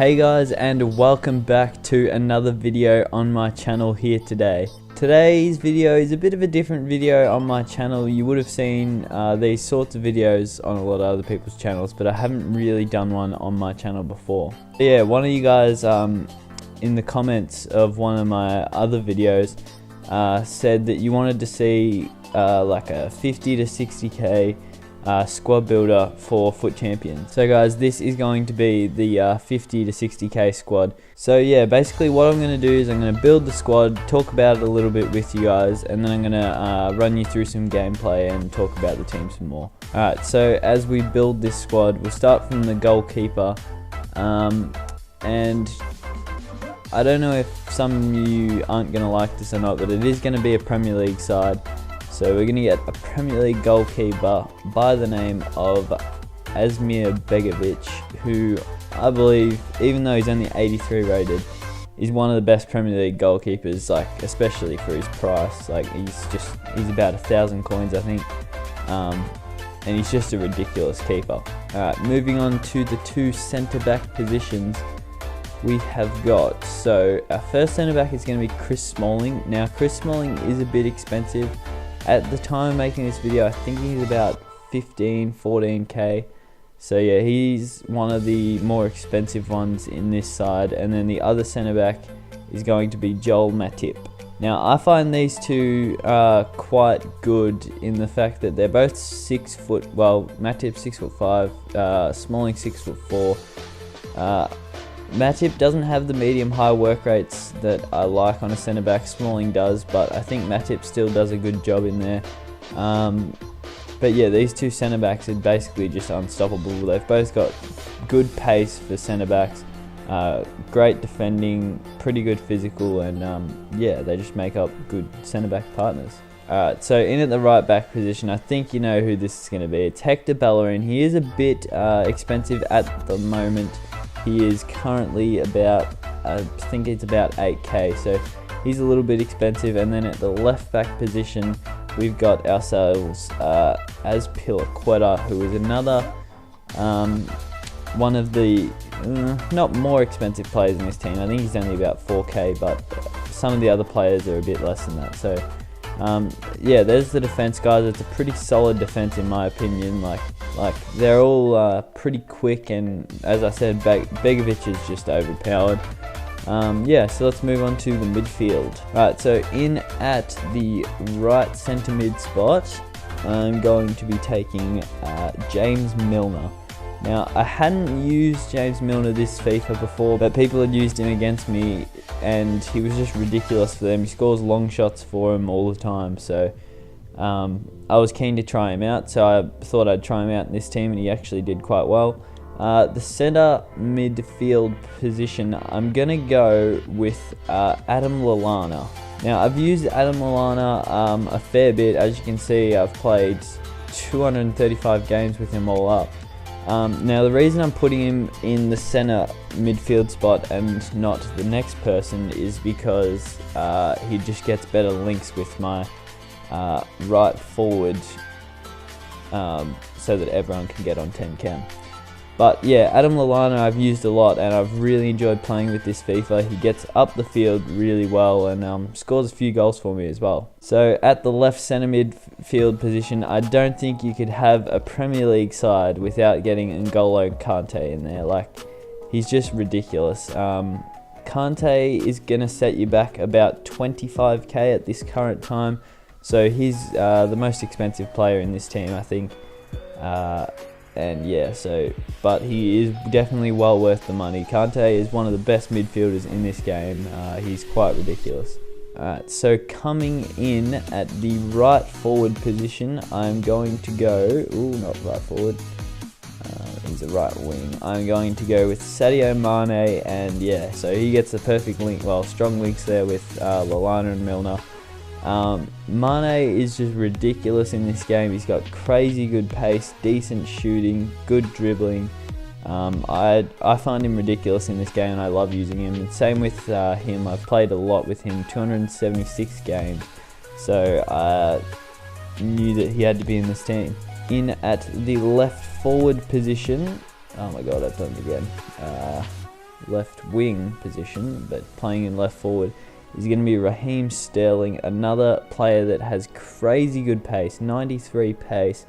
Hey guys, and welcome back to another video on my channel here today. Today's video is a bit of a different video on my channel. You would have seen these sorts of videos on a lot of other people's channels, but I haven't really done one on my channel before. But yeah, one of you guys in the comments of one of my other videos said that you wanted to see like a 50 to 60k squad builder for FUT Champions. So guys, this is going to be the 50 to 60k squad. So yeah, basically what I'm going to do is I'm going to build the squad, talk about it a little bit with you guys, and then I'm going to run you through some gameplay and talk about the team some more. Alright, so as we build this squad, we'll start from the goalkeeper, and I don't know if some of you aren't going to like this or not, but it is going to be a Premier League side. So we're going to get a Premier League goalkeeper by the name of Asmir Begovic, who I believe, even though he's only 83 rated, is one of the best Premier League goalkeepers, like especially for his price. Like he's about 1,000 coins, I think, and he's just a ridiculous keeper. Alright, moving on to the two centre back positions we have got. So our first centre back is going to be Chris Smalling. Now Chris Smalling is a bit expensive. At the time of making this video, I think he's about 14k. So yeah, he's one of the more expensive ones in this side. And then the other centre back is going to be Joel Matip. Now I find these two quite good in the fact that they're both 6 foot. Well, Matip's 6'5", Smalling 6'4". Matip doesn't have the medium-high work rates that I like on a centre-back. Smalling does, but I think Matip still does a good job in there. But yeah, these two centre-backs are basically just unstoppable. They've both got good pace for centre-backs, great defending, pretty good physical, and yeah, they just make up good centre-back partners. Alright, so in at the right-back position, I think you know who this is going to be. It's Hector Bellerin. He is a bit expensive at the moment. He is currently about, I think it's about 8k, so he's a little bit expensive. And then at the left back position, we've got ourselves Azpilicueta, who is another one of the not more expensive players in this team. I think he's only about 4k, but some of the other players are a bit less than that. So yeah, there's the defense, guys. It's a pretty solid defense in my opinion. Like they're all pretty quick, and as I said, Begovic is just overpowered. Yeah, so let's move on to the midfield. Right, so in at the right centre mid spot, I'm going to be taking James Milner. Now, I hadn't used James Milner this FIFA before, but people had used him against me, and he was just ridiculous for them. He scores long shots for him all the time, so I was keen to try him out, so I thought I'd try him out in this team, and he actually did quite well. The centre midfield position, I'm going to go with Adam Lallana. Now, I've used Adam Lallana a fair bit. As you can see, I've played 235 games with him all up. Now the reason I'm putting him in the centre midfield spot and not the next person is because he just gets better links with my right forward, so that everyone can get on 10 chem. But yeah, Adam Lallana I've used a lot, and I've really enjoyed playing with this FIFA. He gets up the field really well, and scores a few goals for me as well. So at the left centre midfield position, I don't think you could have a Premier League side without getting N'Golo Kante in there. Like, he's just ridiculous. Kante is going to set you back about 25k at this current time. So he's the most expensive player in this team, I think. And yeah, but he is definitely well worth the money. Kante is one of the best midfielders in this game. He's quite ridiculous. Alright, so coming in at the right forward position, I'm going to go, not right forward, he's a right wing. I'm going to go with Sadio Mane, and yeah, so he gets the perfect link, well, strong links there with Lallana and Milner. Mane is just ridiculous in this game. He's got crazy good pace, decent shooting, good dribbling. I find him ridiculous in this game, and I love using him. And same with him. I've played a lot with him, 276 games. So I knew that he had to be in this team. In at the left forward position, oh my god, I've done it again. left wing position, but playing in left forward, is going to be Raheem Sterling, another player that has crazy good pace, 93 pace.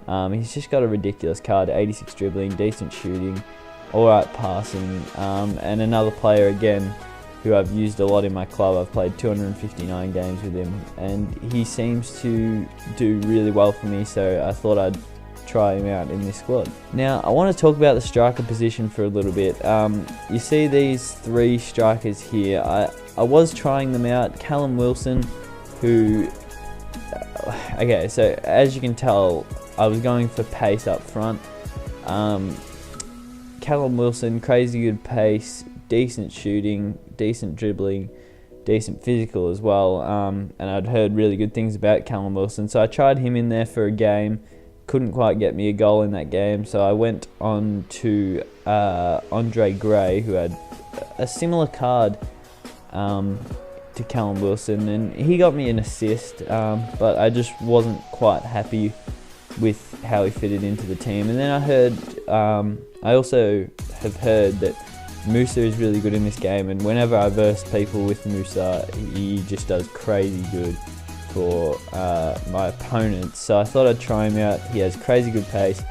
He's just got a ridiculous card, 86 dribbling, decent shooting, alright passing, and another player again who I've used a lot in my club. I've played 259 games with him, and he seems to do really well for me, so I thought I'd try him out in this squad. Now, I want to talk about the striker position for a little bit. You see these three strikers here. I was trying them out. Callum Wilson, who... okay, so as you can tell, I was going for pace up front. Callum Wilson, crazy good pace, decent shooting, decent dribbling, decent physical as well. And I'd heard really good things about Callum Wilson, so I tried him in there for a game. Couldn't quite get me a goal in that game, so I went on to Andre Gray, who had a similar card to Callum Wilson, and he got me an assist, but I just wasn't quite happy with how he fitted into the team. And then I also have heard that Musa is really good in this game, and whenever I verse people with Musa, he just does crazy good for my opponents. So I thought I'd try him out. He has crazy good pace,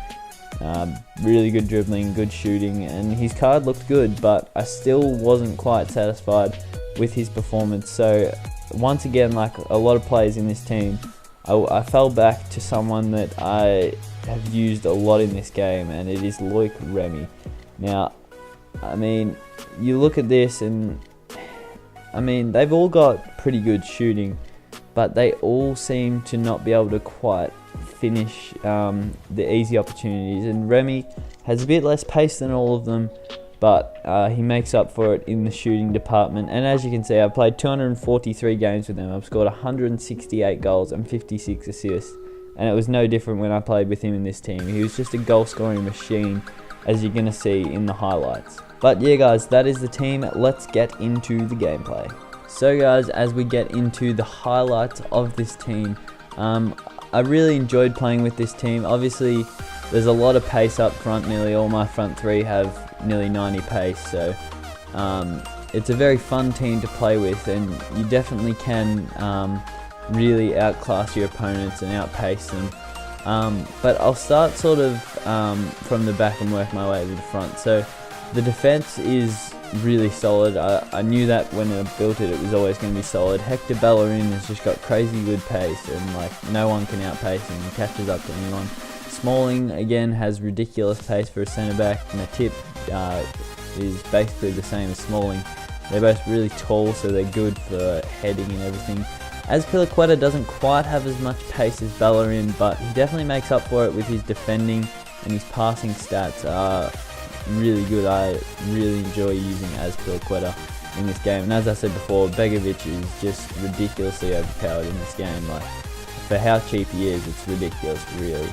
really good dribbling, good shooting, and his card looked good, but I still wasn't quite satisfied with his performance. So once again, like a lot of players in this team, I fell back to someone that I have used a lot in this game, and it is Loic Remy. Now, I mean, you look at this, and I mean, they've all got pretty good shooting, but they all seem to not be able to quite finish the easy opportunities. And Remy has a bit less pace than all of them, but he makes up for it in the shooting department. And as you can see, I've played 243 games with him. I've scored 168 goals and 56 assists. And it was no different when I played with him in this team. He was just a goal scoring machine, as you're going to see in the highlights. But yeah guys, that is the team. Let's get into the gameplay. So guys, as we get into the highlights of this team, I really enjoyed playing with this team. Obviously, there's a lot of pace up front. Nearly all my front three have nearly 90 pace, so it's a very fun team to play with, and you definitely can really outclass your opponents and outpace them. But I'll start sort of from the back and work my way to the front. So the defense is really solid. I knew that when I built it, it was always going to be solid. Hector Bellerin has just got crazy good pace, and like no one can outpace him. He catches up to anyone. Smalling again has ridiculous pace for a centre back. Matip is basically the same as Smalling. They're both really tall, so they're good for heading and everything. Azpilicueta doesn't quite have as much pace as Bellerin, but he definitely makes up for it with his defending, and his passing stats are really good. I really enjoy using Azpilicueta in this game, and as I said before, Begovic is just ridiculously overpowered in this game. Like, for how cheap he is, it's ridiculous, really.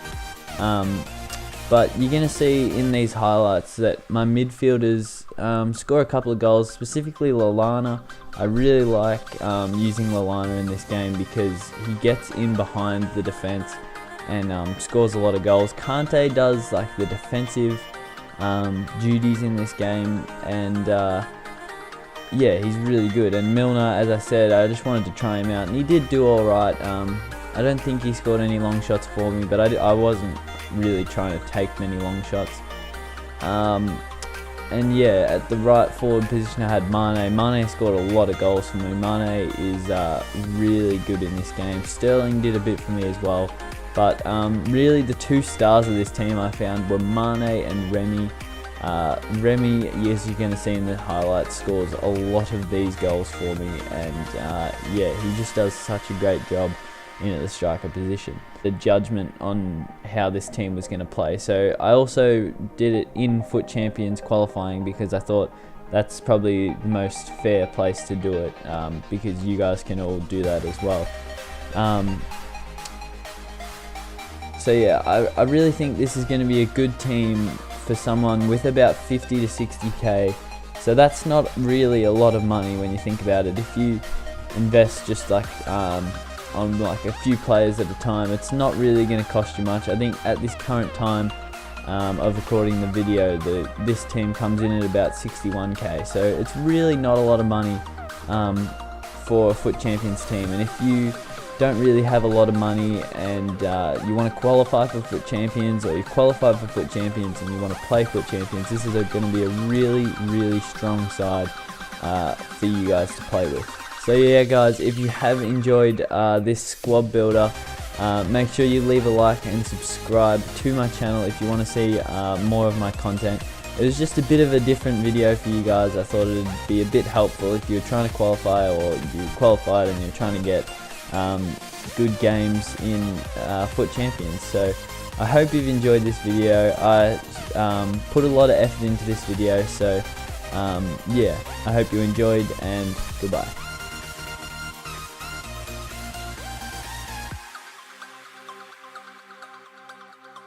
But you're going to see in these highlights that my midfielders score a couple of goals, specifically Lallana. I really like using Lallana in this game because he gets in behind the defense and scores a lot of goals. Kante does like the defensive duties in this game, and yeah, he's really good. And Milner, as I said, I just wanted to try him out, and he did do alright. I don't think he scored any long shots for me, but I wasn't really trying to take many long shots. And yeah, at the right forward position I had Mane. Mane scored a lot of goals for me. Mane is really good in this game. Sterling did a bit for me as well. But really the two stars of this team I found were Mane and Remy. Remy, as you're going to see in the highlights, scores a lot of these goals for me. And yeah, he just does such a great job in the striker position. The judgment on how this team was going to play. So I also did it in FUT Champions qualifying because I thought that's probably the most fair place to do it, because you guys can all do that as well. So yeah, I really think this is going to be a good team for someone with about 50 to 60k. So that's not really a lot of money when you think about it. If you invest just like on like a few players at a time, it's not really going to cost you much. I think at this current time, of recording the video, this team comes in at about 61k. So it's really not a lot of money for a FUT Champions team. And if you don't really have a lot of money and you want to qualify for FUT Champions, or you've qualified for FUT Champions and you want to play FUT Champions, this is going to be a really strong side for you guys to play with. So yeah guys, if you have enjoyed this squad builder, make sure you leave a like and subscribe to my channel if you want to see more of my content. It was just a bit of a different video for you guys. I thought it would be a bit helpful if you're trying to qualify, or you qualified and you're trying to get good games in FUT Champions. So I hope you've enjoyed this video. I put a lot of effort into this video, so yeah, I hope you enjoyed, and goodbye.